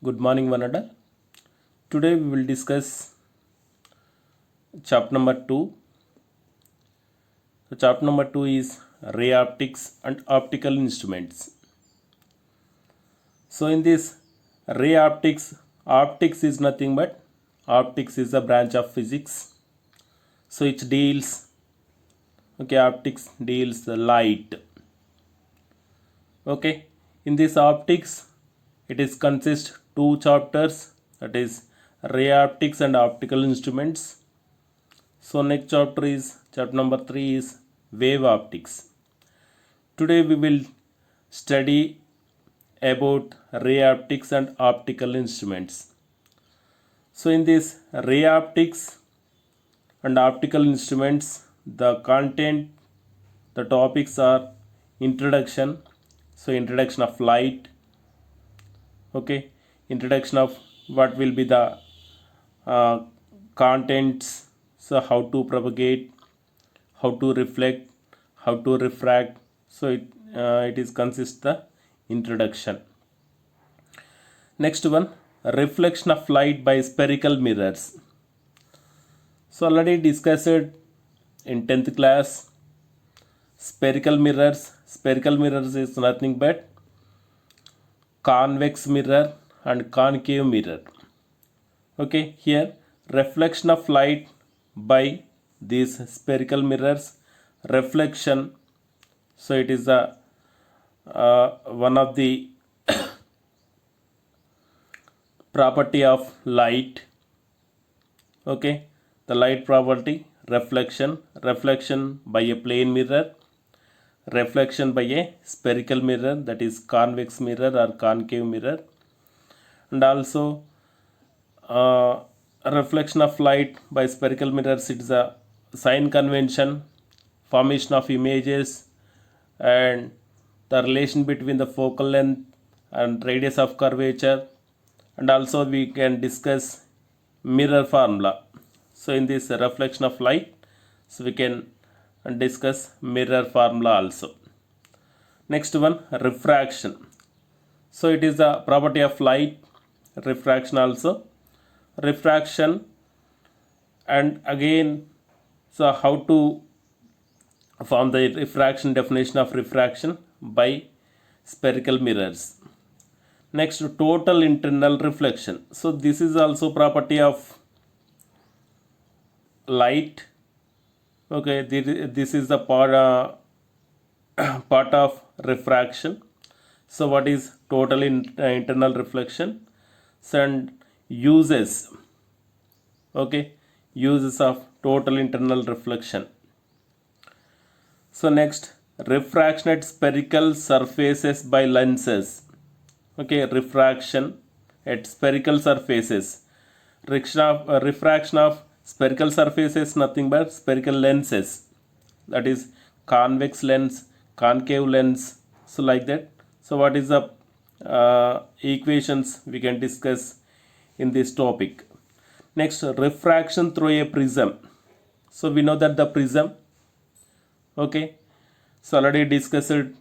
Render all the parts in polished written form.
Good morning, Vanada. Today we will discuss chapter number 2. So, chapter number 2 is ray optics and optical instruments. So, in this ray optics, optics is nothing but optics is a branch of physics. So, it deals, optics deals the light. Okay, in this optics, it is consist two chapters, that is ray optics and optical instruments. So next chapter is chapter number 3 is wave optics. Today we will study about ray optics and optical instruments. So in this ray optics and optical instruments, the content, the topics are introduction. So introduction of light, introduction of what will be the contents, so how to propagate, how to reflect, how to refract. So it is consist the introduction. Next one, reflection of light by spherical mirrors. So already discussed in 10th class spherical mirrors. Spherical mirrors is nothing but convex mirror and concave mirror. Okay, here reflection of light by these spherical mirrors, reflection. So it is the one of the property of light. Okay, the light property, reflection by a plane mirror, reflection by a spherical mirror, that is convex mirror or concave mirror, and also reflection of light by spherical mirrors. It is a sign convention, formation of images, and the relation between the focal length and radius of curvature, and also we can discuss mirror formula. So in this reflection of light, so we can discuss mirror formula also. Next one, refraction. So it is the property of light, refraction also, refraction, and again, so how to form the refraction, definition of refraction by spherical mirrors. Next, total internal reflection. So this is also property of light. Okay, this is the part part of refraction. So what is total internal reflection? So, and uses, uses of total internal reflection. So next, refraction at spherical surfaces by lenses. Refraction at spherical surfaces. Refraction of spherical surfaces nothing but spherical lenses, that is convex lens, concave lens, so like that. So what is the equations we can discuss in this topic. Next, refraction through a prism. So we know that the prism, so already discussed in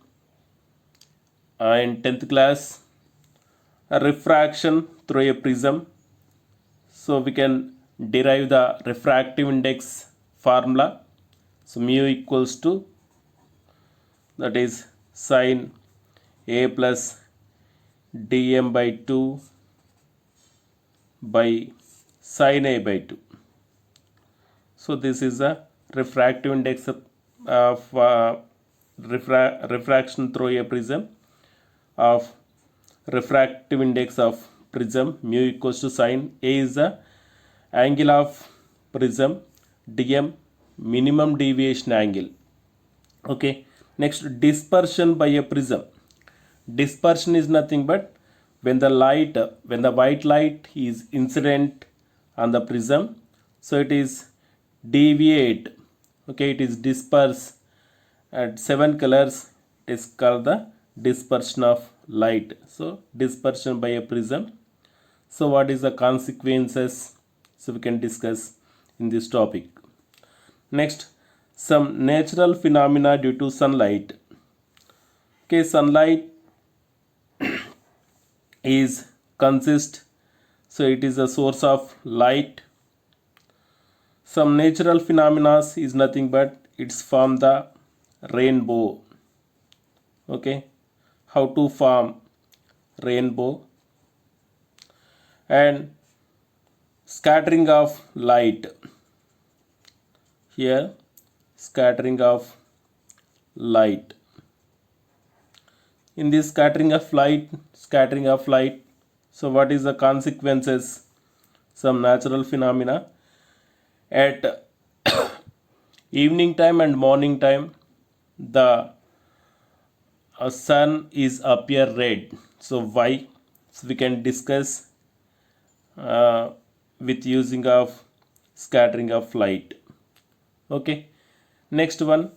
10th class, a refraction through a prism. So we can derive the refractive index formula. So mu equals to, that is sin a plus dm by 2 by sin a by 2. So this is the refractive index of refraction through a prism of refractive index of prism. Mu equals to sin a is the angle of prism, dm minimum deviation angle. Next, dispersion by a prism. Dispersion is nothing but when the white light is incident on the prism, so it is deviate, it is disperse at 7 colors. It is called the dispersion of light. So dispersion by a prism. So what is the consequences? So we can discuss in this topic. Next, some natural phenomena due to sunlight. Sunlight is consist, so it is a source of light. Some natural phenomena is nothing but it's from the rainbow. Okay, how to form rainbow, and scattering of light. Here scattering of light. In this scattering of light, so what is the consequences? Some natural phenomena. At evening time and morning time, the sun is appear red. So why? So we can discuss with using of scattering of light. Okay, next one,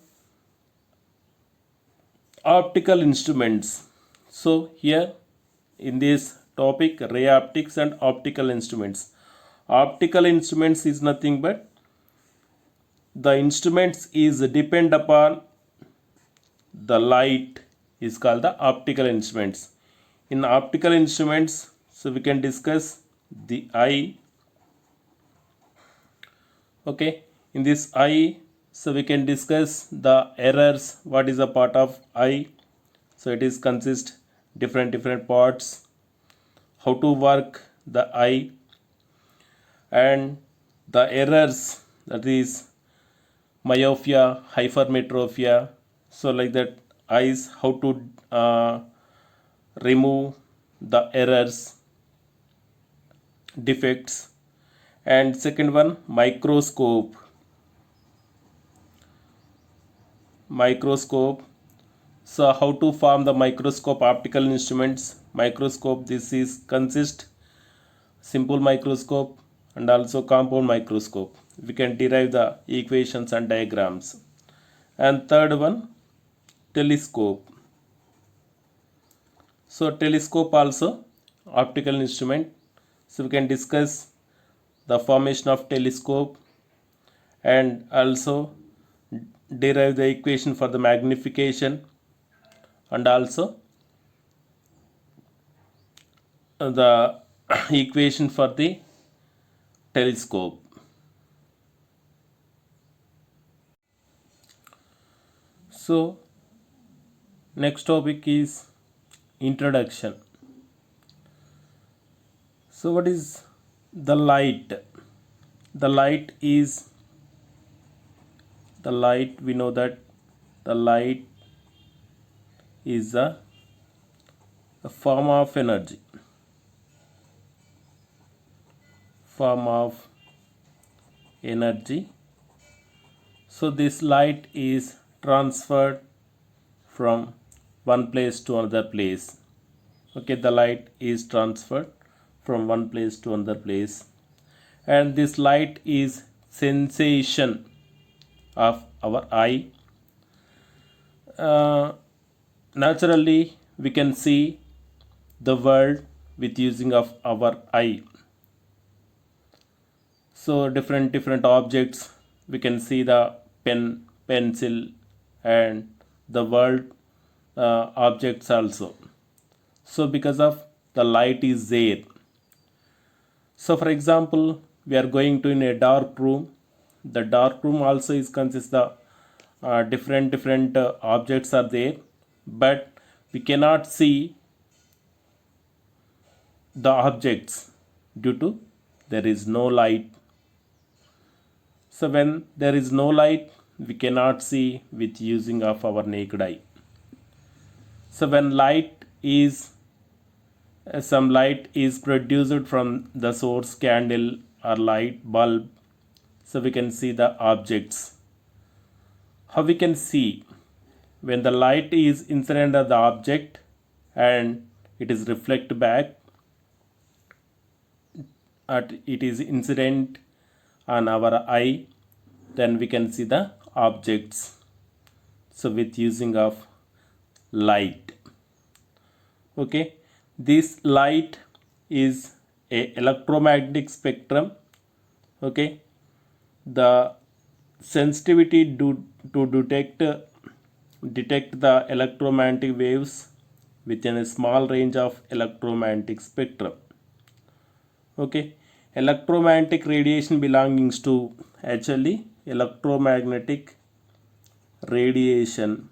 optical instruments. So here in this topic, ray optics and optical instruments. Optical instruments is nothing but the instruments is depend upon the light is called the optical instruments. In optical instruments, so we can discuss the eye. Okay, in this eye, so we can discuss the errors. What is a part of eye? So it is consist different parts. How to work the eye, and the errors, that is myopia, hypermetropia. So like that, eyes, how to remove the errors, defects. And second one, microscope. So how to form the microscope, optical instruments. Microscope, this is consist simple microscope and also compound microscope. We can derive the equations and diagrams. And third one, telescope. So telescope also optical instrument. So we can discuss the formation of telescope and also derive the equation for the magnification, and also the equation for the telescope. So next topic is introduction. So what is the light? The light, we know that the light is a form of energy. So this light is transferred from one place to another place. Okay, the light is transferred from one place to another place, and this light is sensation of our eye. Naturally we can see the world with using of our eye. So different objects, we can see the pen, pencil, and the world objects also. So because of the light is there. So for example, we are going to in a dark room. The dark room also is consists the different objects are there, but we cannot see the objects due to there is no light. So when there is no light, we cannot see with using of our naked eye. So when light is some light is produced from the source, candle or light bulb, so we can see the objects. How we can see? When the light is incident of the object and it is reflect back, it is incident on our eye, then we can see the objects. So with using of light. Okay, this light is a electromagnetic spectrum. Okay, the sensitivity to detect the electromagnetic waves within a small range of electromagnetic spectrum. Okay, electromagnetic radiation belongs to actually electromagnetic radiation.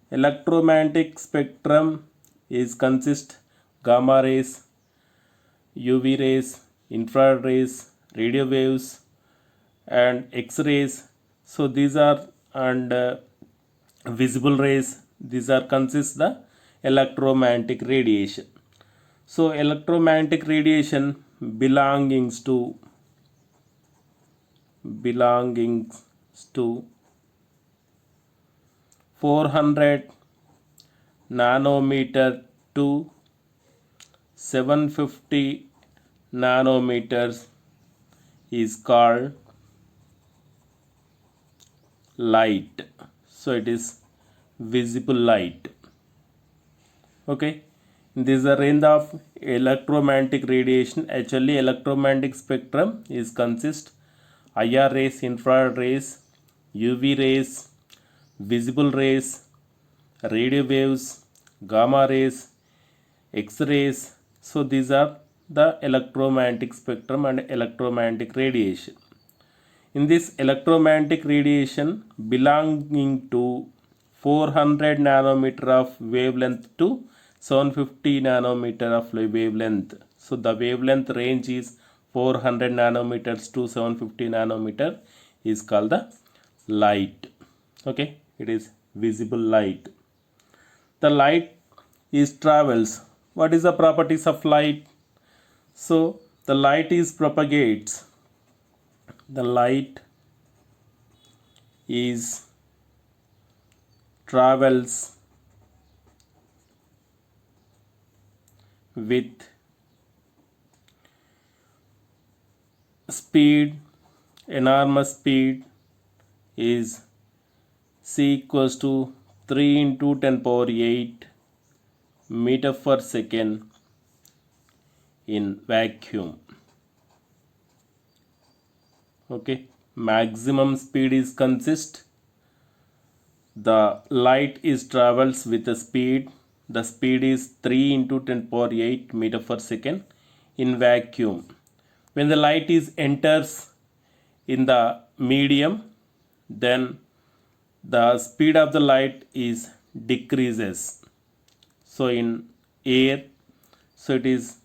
Electromagnetic spectrum is consist gamma rays, UV rays, infrared rays, radio waves, and X-rays. So these are and visible rays. These are consist the electromagnetic radiation. So electromagnetic radiation belongings to 400 nanometer to 750 nanometers is called light. So it is visible light. Okay, this is the range of electromagnetic radiation. Actually electromagnetic spectrum is consist IR rays, infrared rays, UV rays, visible rays, radio waves, gamma rays, X-rays. So these are the electromagnetic spectrum and electromagnetic radiation. In this electromagnetic radiation belonging to 400 nanometer of wavelength to 750 nanometer of wavelength. So the wavelength range is 400 nanometers to 750 nanometer is called the light. Okay, it is visible light. The light is travels. What is the properties of light? So the light is propagates. The light is travels with speed, enormous speed is c equals to 3 into 10 power 8 meter per second in vacuum. Okay, maximum speed is consist. The light is travels with a speed. The speed is 3 into 10 power 8 meter per second in vacuum. When the light is enters in the medium, then the speed of the light is decreases. So in air, so it is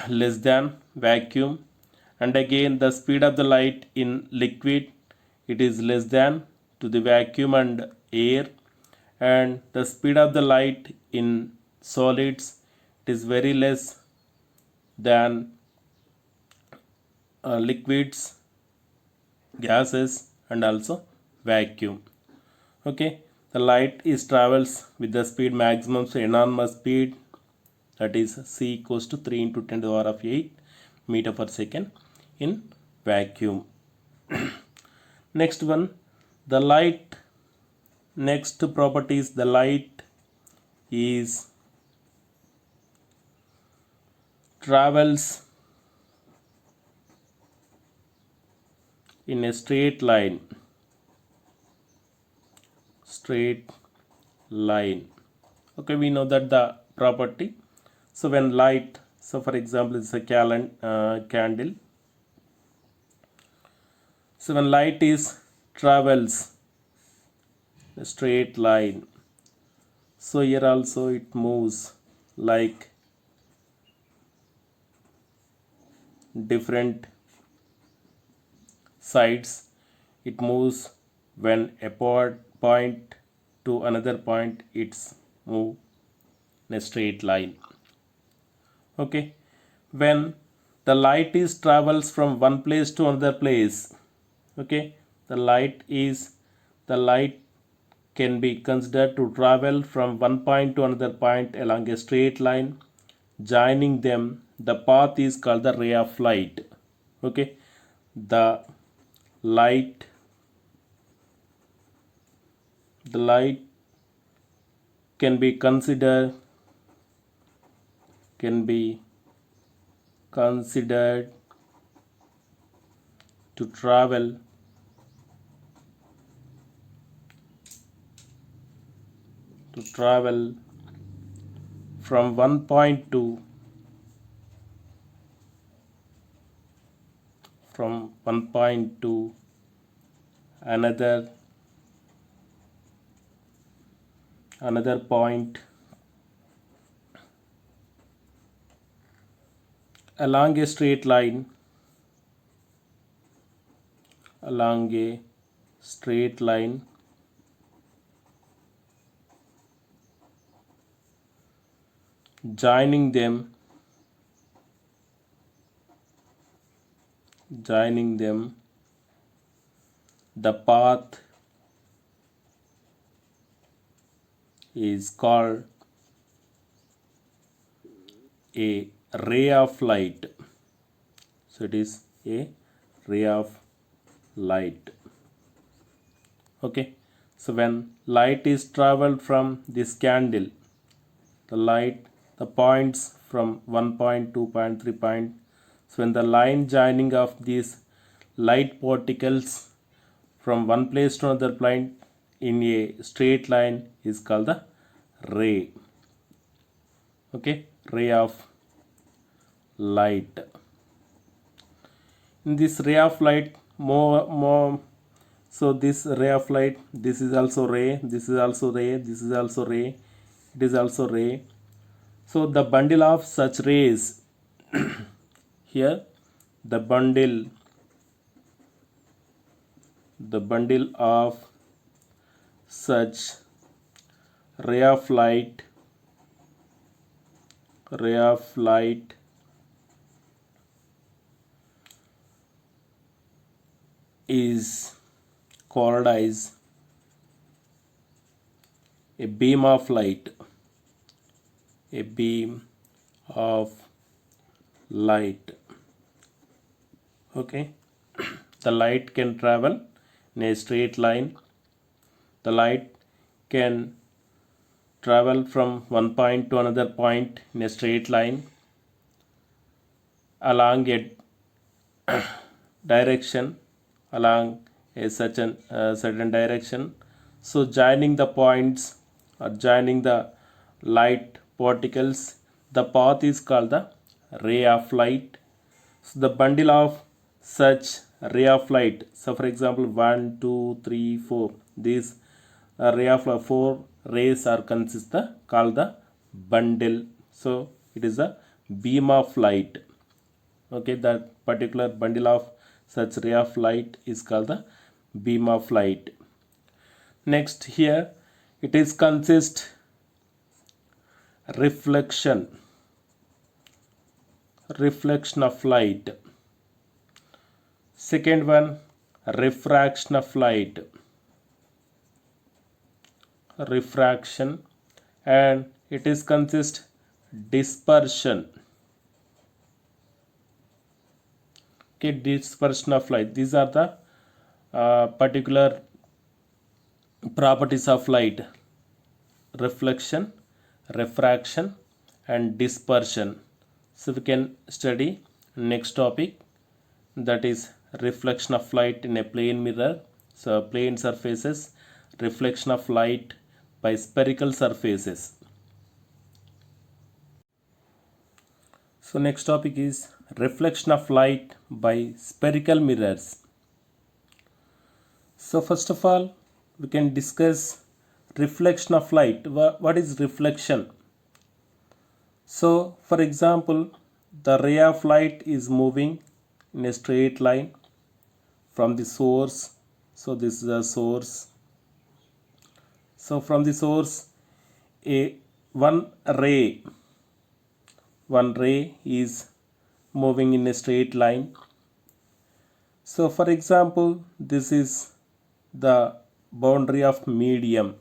less than vacuum, and again the speed of the light in liquid, it is less than to the vacuum and air, and the speed of the light in solids, it is very less than liquids, gases, and also vacuum. Okay, the light is travels with the speed maximum, so enormous speed, that is c equals to 3 into 10 to the power of 8 meter per second in vacuum. Next one, the light. Next property is the light is travels in a straight line. Straight line. Okay, we know that the property. So when light, so for example it's a candle. So when light is travels a straight line, so here also it moves like different sides. It moves when a point to another point, it's move in a straight line. Okay, when the light is travels from one place to another place, okay, the light can be considered to travel from one point to another point along a straight line. Joining them, the path is called the ray of light. Okay, the light can be considered to travel from one point to from one point to another point along a straight line, joining them the path is called a ray of light. So it is a ray of light. Okay, so when light is traveled from this candle, the points from 1 point, 2 point, 3 point, so when the line joining of these light particles from one place to another point in a straight line is called the ray. Okay, ray of light. In this ray of light, so this ray of light, this is also ray, this is also ray, this is also ray, it is also ray. So the bundle of such rays here, the bundle of such ray of light is called as a beam of light. Okay, the light can travel in a straight line. The light can travel from one point to another point in a straight line along a direction, along a certain direction. So joining the points or joining the light particles, the path is called the ray of light. So the bundle of such ray of light, so for example 1, 2, 3, 4, these ray of 4 rays are called the bundle. So it is a beam of light. Okay, that particular bundle of such ray of light is called the beam of light. Next, here it is consist reflection of light. Second one, refraction of light, and it is consist dispersion. Okay, dispersion of light. These are the particular properties of light: reflection, refraction, and dispersion. So we can study next topic, that is reflection of light in a plane mirror. So plane surfaces, reflection of light by spherical surfaces. So next topic is reflection of light by spherical mirrors. So first of all, we can discuss reflection of light. What is reflection? So for example, the ray of light is moving in a straight line from the source. So this is the source. So from the source, one ray is moving in a straight line. So for example, this is the boundary of medium.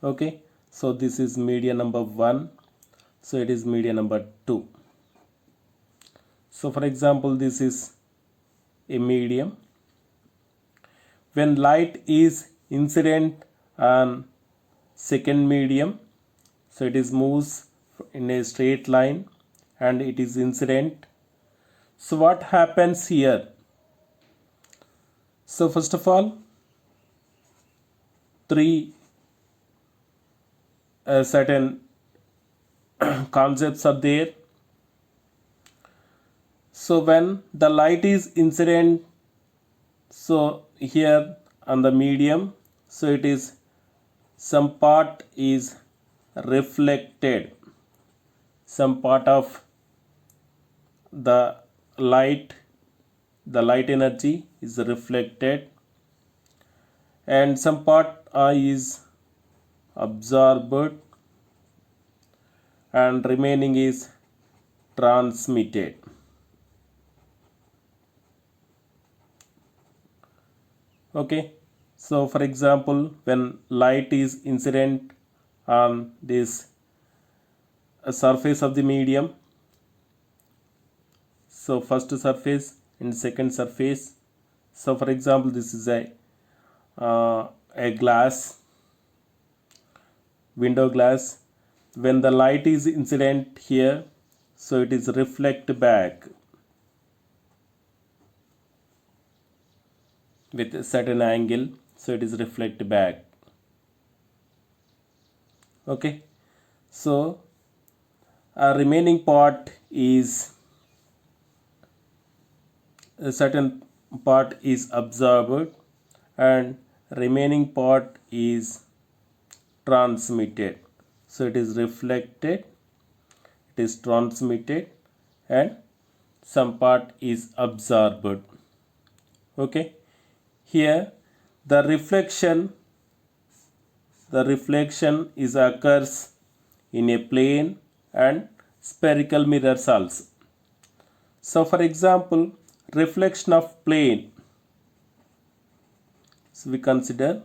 Okay, so this is medium number 1, so it is medium number 2. So for example, this is a medium. When light is incident on second medium, so it is moves in a straight line and it is incident. So what happens here? So first of all, three certain concepts are there. So when the light is incident, so here on the medium, so it is some part is reflected, some part of the light, the light energy is reflected, and some part is absorbed, and remaining is transmitted. Okay, so for example, when light is incident on this surface of the medium, so first surface and second surface, so for example this is a glass, window glass. When the light is incident here, so it is reflect back with a certain angle, so it is reflect back. Okay, so a remaining part is, a certain part is absorbed, and remaining part is transmitted. So it is reflected, it is transmitted, and some part is absorbed. Okay, here the reflection is occurs in a plane and spherical mirrors also. So for example, reflection of plane, so we consider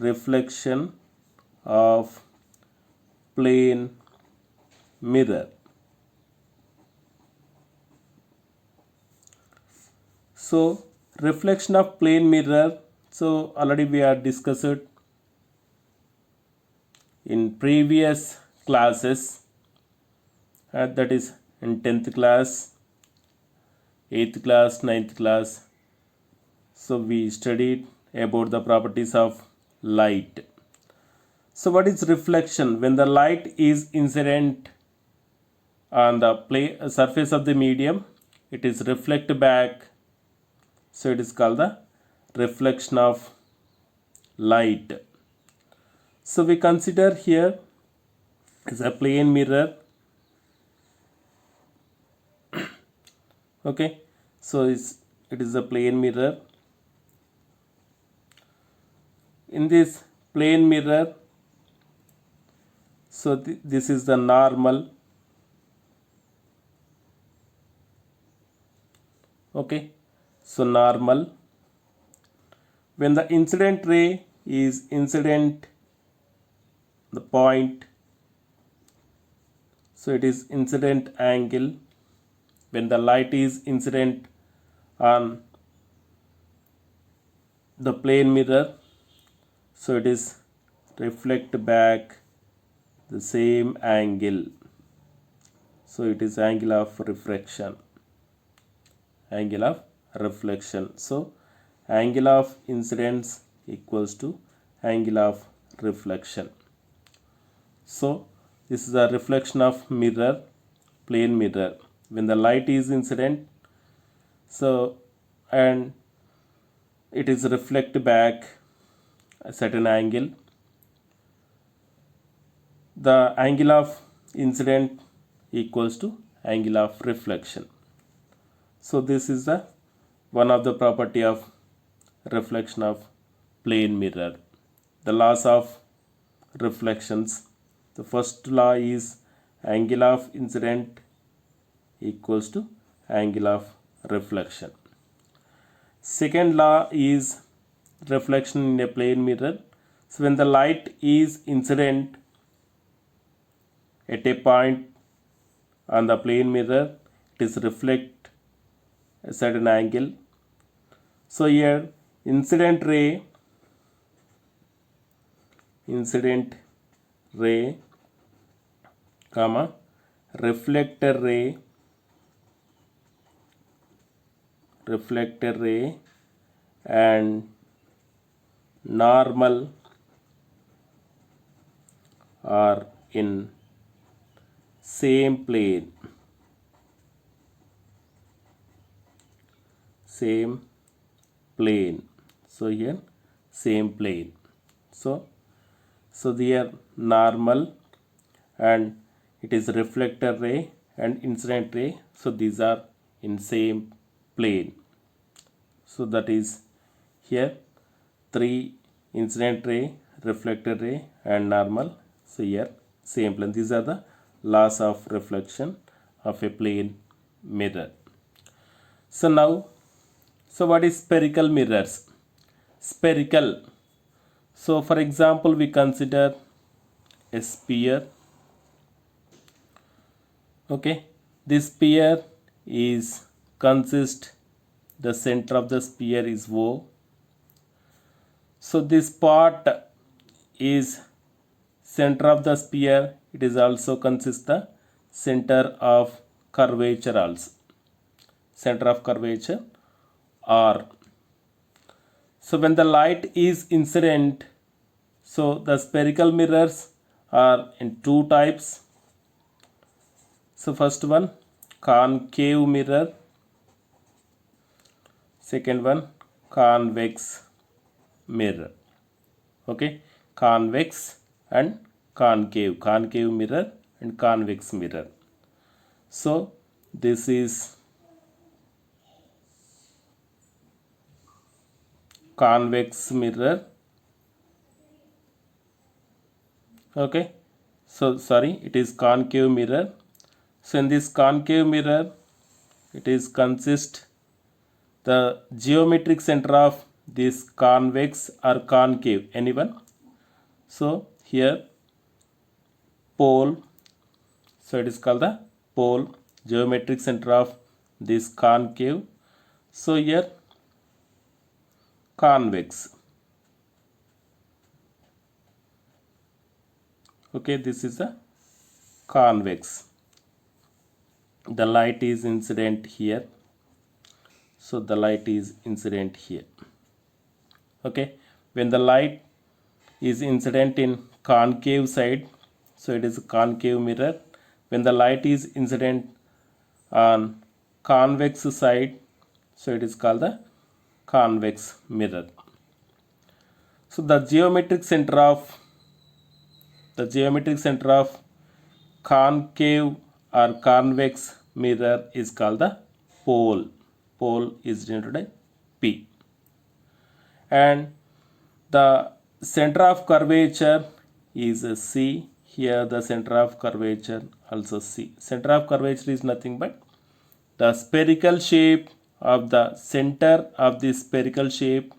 reflection of plane mirror. So reflection of plane mirror, so already we are discussed in previous classes, that is in 10th class, 8th class, 9th class. So we studied about the properties of light. So what is reflection? When the light is incident on the surface of the medium, it is reflect back, so it is called the reflection of light. So we consider here is a plane mirror. Okay, so it is a plane mirror. In this plane mirror, so this is the normal. Okay, so normal. When the incident ray is incident the point, so it is incident angle. When the light is incident on the plane mirror, so it is reflect back the same angle, so it is angle of refraction, angle of reflection. So angle of incidence equals to angle of reflection. So this is a reflection of mirror, plane mirror. When the light is incident, so and it is reflect back a certain angle, the angle of incident equals to angle of reflection. So this is the one of the property of reflection of plane mirror. The laws of reflections. The first law is angle of incident equals to angle of reflection. Second law is reflection in a plane mirror. So when the light is incident at a point on the plane mirror, it is reflect a certain angle. So here incident ray comma reflector ray and normal are in same plane. same plane. So here same plane. So here normal and it is reflector ray and incident ray. So these are in same plane. So that is here 3 incident ray, reflector ray and normal. So here same plane. These are the laws of reflection of a plane mirror. So now, so what is spherical mirrors? Spherical. So for example, we consider a sphere. Okay, this sphere is consist, the center of the sphere is O. So this part is center of the sphere. It is also consist the center of curvature also. Center of curvature R. So when the light is incident, so the spherical mirrors are in two types. So first one, concave mirror. Second one, convex mirror. Okay, convex and concave mirror and convex mirror. So this is convex mirror. Okay, so sorry, it is concave mirror. So in this concave mirror, it is consist the geometric center of this convex or concave, anyone. So here pole, so it is called the pole, geometric center of this concave. So here convex. Okay, this is a convex. The light is incident here. So the light is incident here. Okay, when the light is incident in concave side, so it is a concave mirror. When the light is incident on convex side, so it is called the convex mirror. So the geometric center of concave or convex mirror is called the pole. Pole is denoted P. And the center of curvature is C. Here the center of curvature also C. Center of curvature is nothing but the spherical shape of the center of the spherical shape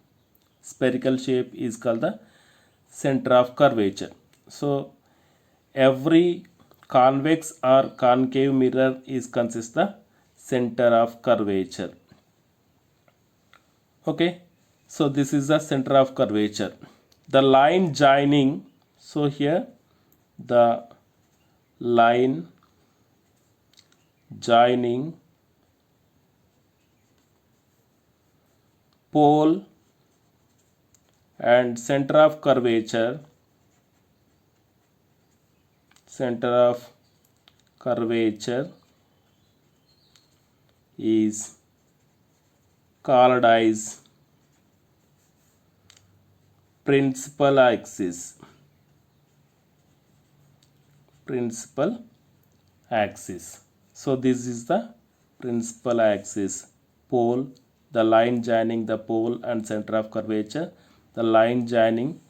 is called the center of curvature. So every convex or concave mirror is consist the center of curvature. Okay, so this is the center of curvature. The line joining, so here the line joining pole and center of curvature is called as principal axis. So this is the principal axis, pole, the line joining the pole and center of curvature. The line joining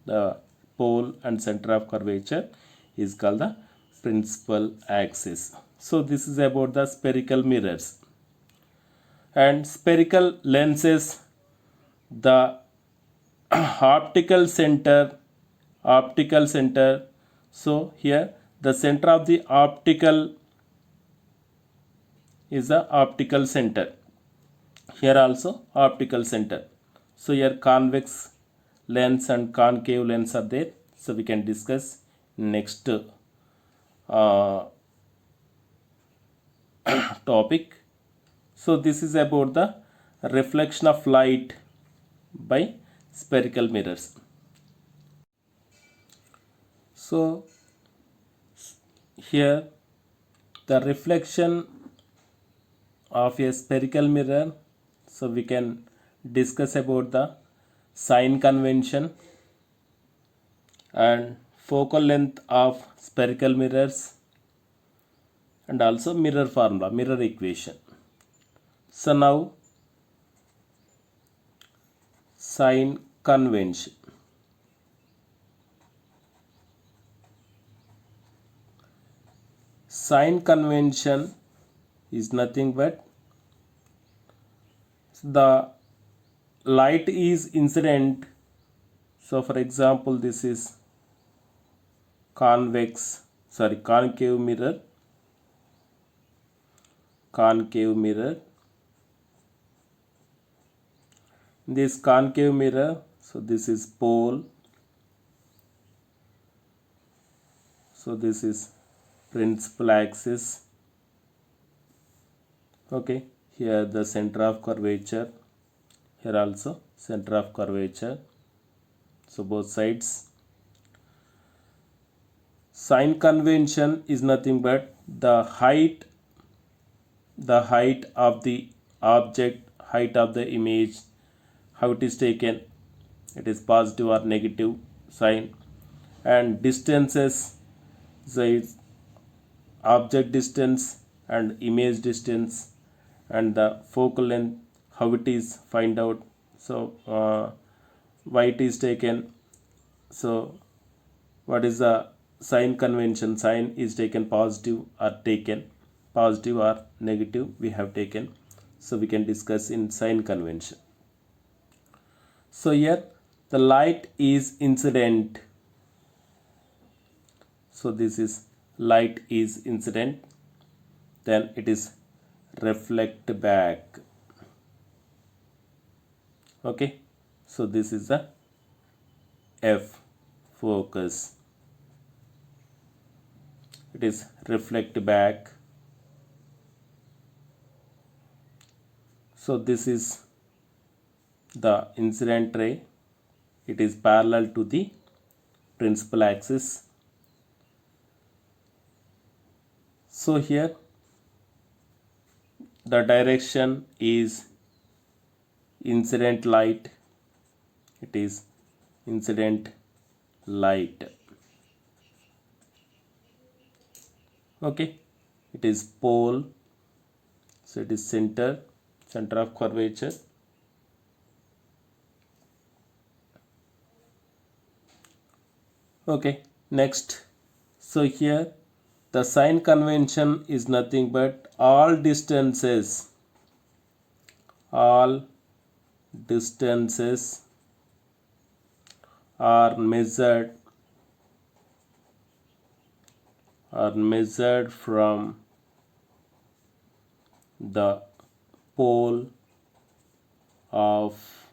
the pole and center of curvature is called the principal axis. So this is about the spherical mirrors. And spherical lenses, the optical center. So here the center of the optical is the optical center. Here also optical center. So here convex lens and concave lens are there. So we can discuss next topic. So this is about the reflection of light by spherical mirrors. So here the reflection of a spherical mirror So we can discuss about the sign convention and focal length of spherical mirrors and also mirror formula, mirror equation. So now sign convention. Sign convention is nothing but the light is incident. So for example, this is concave mirror, this concave mirror, so this is pole, so this is principal axis. Okay, here the center of curvature, here also center of curvature, so both sides. Sign convention is nothing but the height of the object, height of the image, how it is taken, it is positive or negative sign, and distances, so it's object distance and image distance, and the focal length, how it is find out, so why it is taken. So what is the sign convention? Sign is taken positive or negative we have taken, so we can discuss in sign convention. So here the light is incident, so this is light is incident, then it is reflect back. Okay, so this is the F, focus, it is reflect back. So this is the incident ray, it is parallel to the principal axis. So here the direction is incident light, it is incident light. Okay, it is pole, so it is center of curvature. Okay, next, so here the sign convention is nothing but all distances are measured from the pole of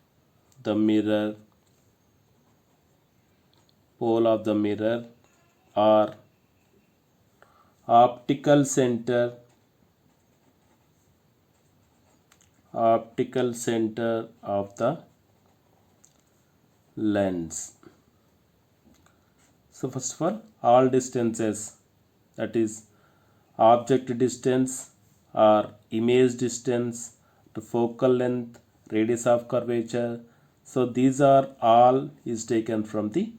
the mirror or optical center of the lens. So first of all distances, that is object distance or image distance, the focal length, radius of curvature, so these are all is taken from the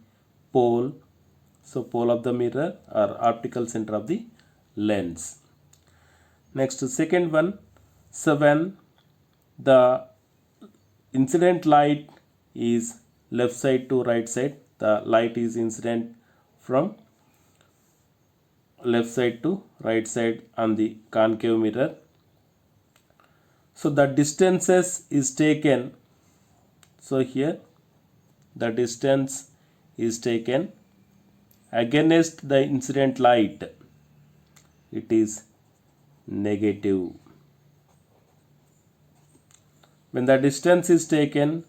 pole, so pole of the mirror or optical center of the lens. Next, second one, so when the incident light is left side to right side, the light is incident from left side to right side on the concave mirror. So the distances is taken, so here the distance is taken against the incident light, it is negative. When the distance is taken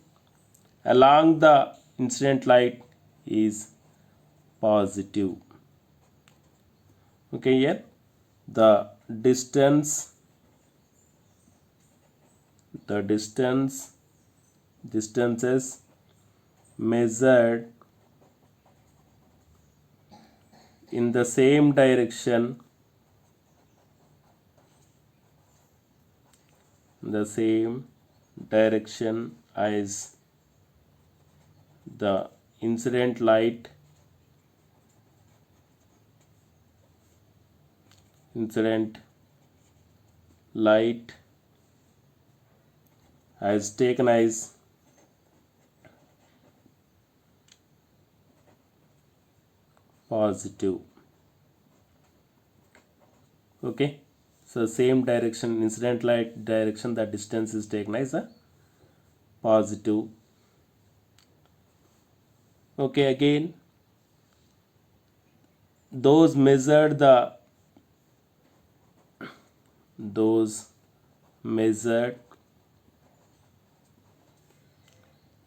along the incident light is positive. Okay, here the distances measured in the same direction, direction as the incident light as taken as positive. Okay, so same direction, incident light direction, the distance is taken as a positive. Okay, again those measured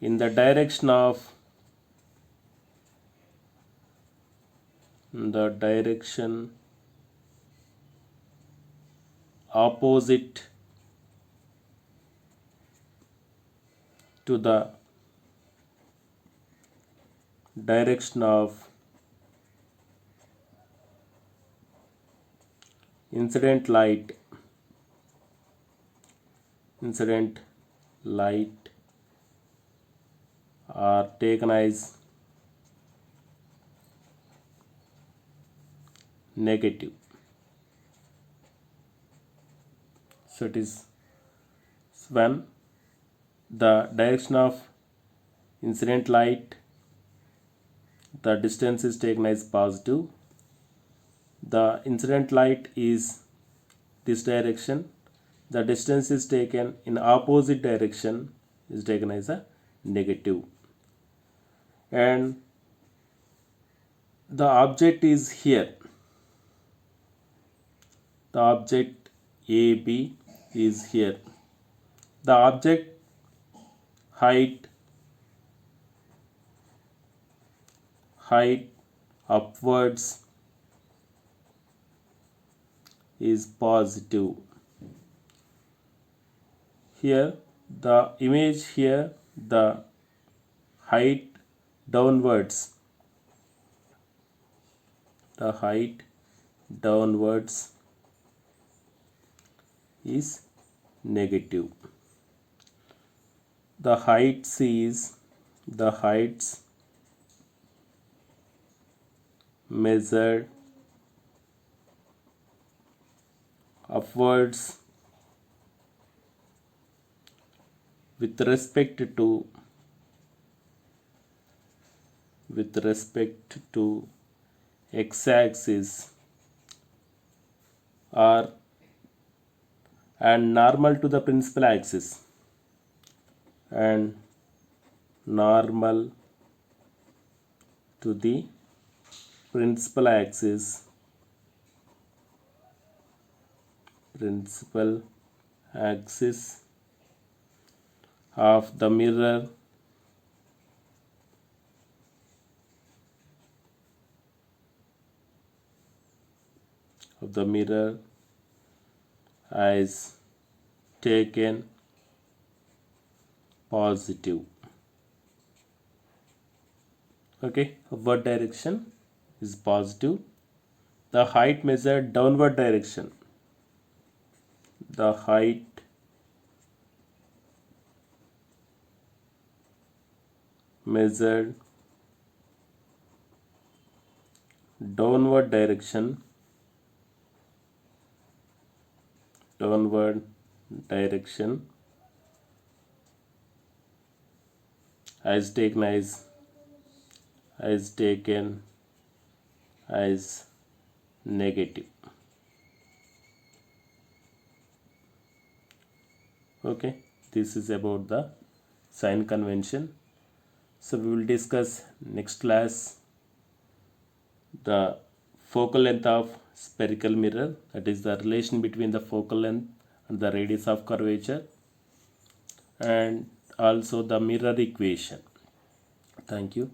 in the direction opposite to the direction of incident light are taken as negative. So it is when the direction of incident light, the distance is taken as positive, the incident light is this direction, the distance is taken in opposite direction is taken as a negative, and the object is here, the object AB is here, the object height upwards is positive. Here the image, here the height downwards, is negative. The heights measured upwards with respect to x-axis are and normal to the principal axis, and normal to the principal axis of the mirror as taken positive. Okay, upward direction is positive. The height measured downward direction, the height measured downward direction as taken as negative. Okay, this is about the sign convention. So we will discuss next class the focal length of spherical mirror, that is the relation between the focal length and the radius of curvature, and also the mirror equation. Thank you.